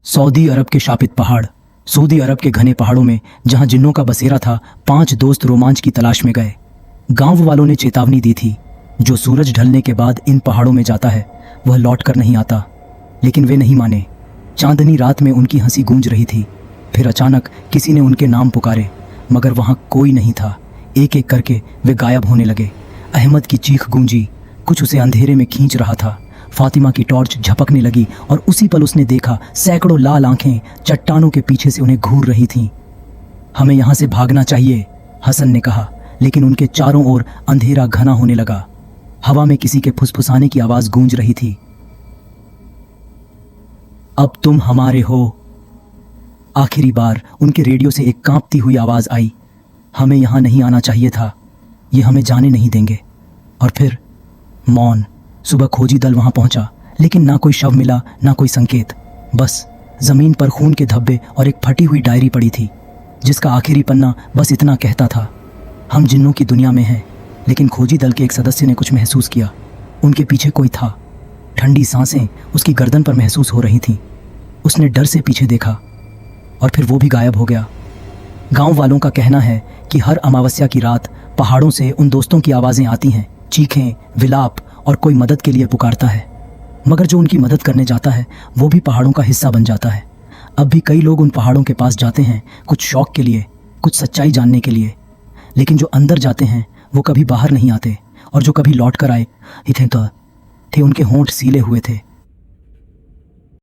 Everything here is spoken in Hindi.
सऊदी अरब के शापित पहाड़। सऊदी अरब के घने पहाड़ों में जहां जिन्नों का बसेरा था, 5 दोस्त रोमांच की तलाश में गए। गांव वालों ने चेतावनी दी थी, जो सूरज ढलने के बाद इन पहाड़ों में जाता है वह लौट कर नहीं आता। लेकिन वे नहीं माने। चांदनी रात में उनकी हंसी गूंज रही थी। फिर अचानक किसी ने उनके नाम पुकारे, मगर वहां कोई नहीं था। एक एक करके वे गायब होने लगे। अहमद की चीख गूंजी, कुछ उसे अंधेरे में खींच रहा था। फातिमा की टॉर्च झपकने लगी और उसी पल उसने देखा सैकड़ों लाल आंखें चट्टानों के पीछे से उन्हें घूर रही थीं। हमें यहां से भागना चाहिए, हसन ने कहा, लेकिन उनके चारों ओर अंधेरा घना होने लगा। हवा में किसी के फुसफुसाने की आवाज गूंज रही थी, अब तुम हमारे हो। आखिरी बार उनके रेडियो से एक कांपती हुई आवाज आई, हमें यहां नहीं आना चाहिए था, ये हमें जाने नहीं देंगे। और फिर मौन। सुबह खोजी दल वहां पहुंचा, लेकिन ना कोई शव मिला, ना कोई संकेत। बस जमीन पर खून के धब्बे और एक फटी हुई डायरी पड़ी थी, जिसका आखिरी पन्ना बस इतना कहता था, हम जिन्नों की दुनिया में हैं। लेकिन खोजी दल के एक सदस्य ने कुछ महसूस किया। उनके पीछे कोई था। ठंडी सांसें उसकी गर्दन पर महसूस हो रही थीं। उसने डर से पीछे देखा और फिर वो भी गायब हो गया। गांव वालों का कहना है कि हर अमावस्या की रात पहाड़ों से उन दोस्तों की आवाज़ें आती हैं, चीखें, विलाप, और कोई मदद के लिए पुकारता है। मगर जो उनकी मदद करने जाता है वो भी पहाड़ों का हिस्सा बन जाता है। अब भी कई लोग उन पहाड़ों के पास जाते हैं, कुछ शौक के लिए, कुछ सच्चाई जानने के लिए। लेकिन जो अंदर जाते हैं वो कभी बाहर नहीं आते, और जो कभी लौट कर आए थे उनके होंठ सीले हुए थे।